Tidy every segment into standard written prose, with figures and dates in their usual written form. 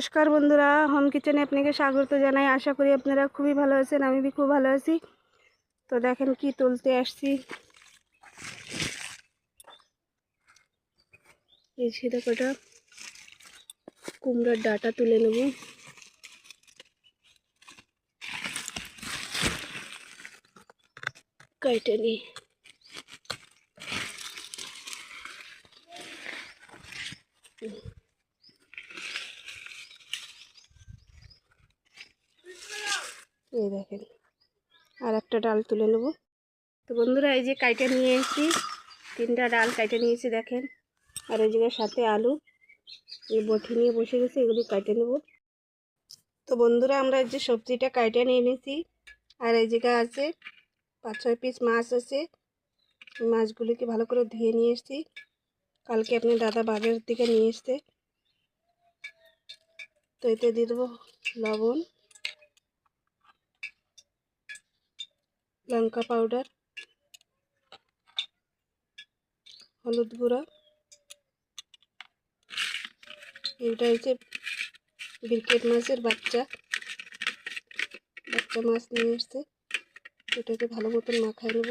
নমস্কার বন্ধুরা, হোম কিচেনে আপনাকে স্বাগত জানাই। আশা করি আপনারা খুবই ভালো আছেন। আমি খুব ভালো আছি। তো দেখেন কি তুলতে আসছি। এই সেটা কটা কুমড়োর ডাটা তুলে নেব। কেটে নিই। এই দেখেন আর একটা ডাল তুলে নেব। তো বন্ধুরা এই যে কাইটে নিয়ে এসেছি, 3টা ডাল কাইটে নিয়েছি দেখেন। আর এই জায়গার সাথে আলু এই বটি নিয়ে বসে গেছে, এগুলি কাইটে নেব। তো বন্ধুরা আমরা এই যে সবজিটা কাইটে নিয়ে নিয়েছি। আর এই জায়গা আছে 5-6 পিস মাছ আছে। মাছগুলিকে ভালো করে ধুয়ে নিয়ে এসেছি, কালকে আপনি দাদা বাজার থেকে নিয়ে এসছে। তো এতে দিয়ে দেবো লবণ, লঙ্কা পাউডার, হলুদ গুঁড়া। এটা হচ্ছে ব্রিকেট মাছের বাচ্চা মাছ নিয়ে এসছে। এটাকে ভালো মতন মাখায় নেব।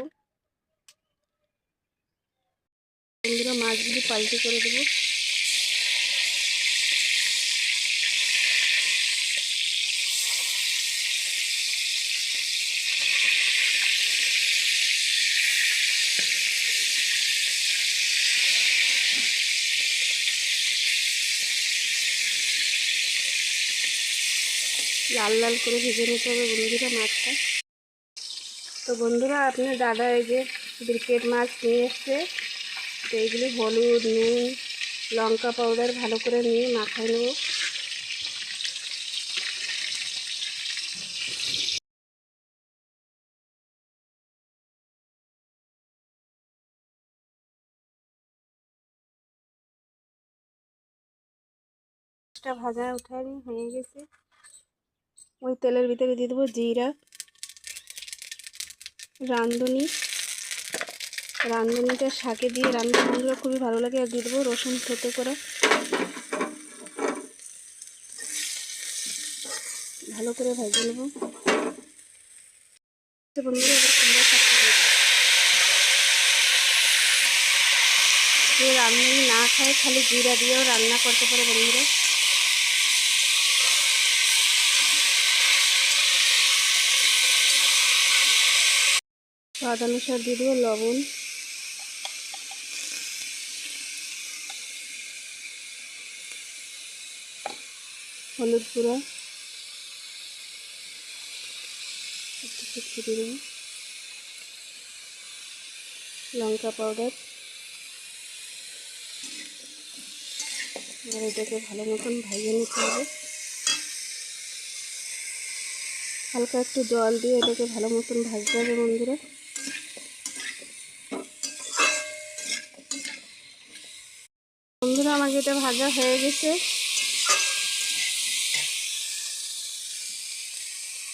বন্ধুরা মাছগুলি পাল্টি করে দেবো। লাল লাল করে ভেজে নিতে হবে বন্ধুরা মাছটা। তো বন্ধুরা আপনার দাদা এই যে ব্রিকেট মাছ নিয়ে এসছে। তো এইগুলি হলুদ, নুন, লঙ্কা পাউডার ভালো করে নিয়ে মাখায় নেব। মাছটা ভাজা উঠায় হয়ে গেছে। ওই তেলের ভিতরে দিয়ে দেবো জিরা, রাঁধুনিটা শাকে দিয়ে রান্না করলে খুবই ভালো লাগে। আর দিয়ে দেবো রসুন থেতো করে ভালো করে ভেজে নেব। বন্ধুরা এবার কুমড়ো শাকটা দিয়ে দেবো। যে রাঁধুনি না খায় খালি জিরা দিয়েও রান্না করতে পারে বন্ধুরা। স্বাদ অনুসার দিয়ে দেবো লবণ, হলুদ গুঁড়া একটু দিয়ে দেবো, লঙ্কা পাউডার। এবার এটাকে ভালো মতন ভেজে নিতে হবে। হালকা একটু জল দিয়ে এটাকে ভালো মতন ভাজতে হবে বন্ধুরা। আমার এটা ভাজা হয়ে গেছে।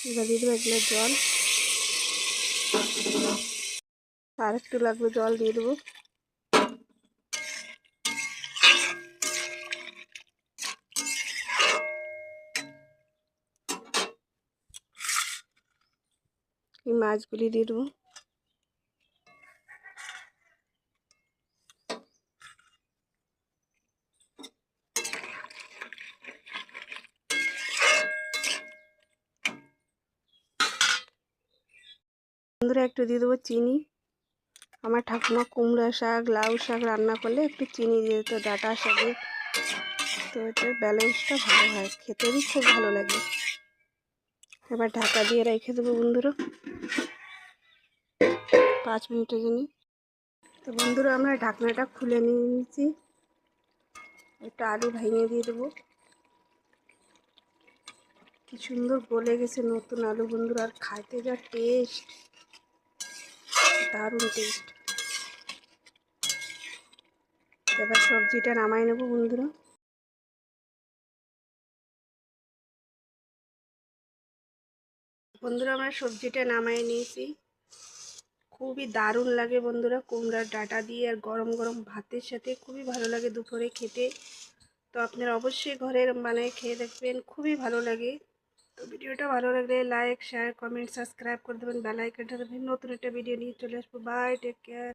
এবার দিয়ে দেবো 1 গ্লাস জল, আর একটু লাগবে জল দিয়ে দেবো। এই মাছগুলি দিয়ে দেবো। বন্ধুরা একটু দিয়ে দেবো চিনি। আমার ঠাকুমা কুমড়া শাক, লাউ শাক রান্না করলে একটু চিনি দিয়ে দিত ডাঁটা শাকে। তো এটার ব্যালেন্সটা ভালো হয়, খেতেও খুব ভালো লাগে। এবার ঢাকা দিয়ে রেখে দেবো বন্ধুরা 5 মিনিটের জন্য। তো বন্ধুরা আমরা ঢাকনাটা খুলে নিয়েছি। একটা আলু ভেঙে দিয়ে দেবো। কি সুন্দর গলে গেছে নতুন আলু বন্ধুরা, আর খাইতে যা টেস্ট, দারুণ টেস্ট। এবার সবজিটা নামাই নেব বন্ধুরা। আমরা সবজিটা নামাই নিয়েছি। খুবই দারুণ লাগে বন্ধুরা কুমড়ার ডাঁটা দিয়ে, আর গরম গরম ভাতের সাথে খুবই ভালো লাগে দুপুরে খেতে। তো তো আপনারা অবশ্যই ঘরের বানায় খেয়ে দেখবেন, খুবই ভালো লাগে। তো ভিডিওটা ভালো লাগলে লাইক শেয়ার কমেন্ট সাবস্ক্রাইব করে দেবেন, বেল আইকনটা দেবেন। নতুন একটা ভিডিও নিয়ে চলে আসবো। Bye, take care.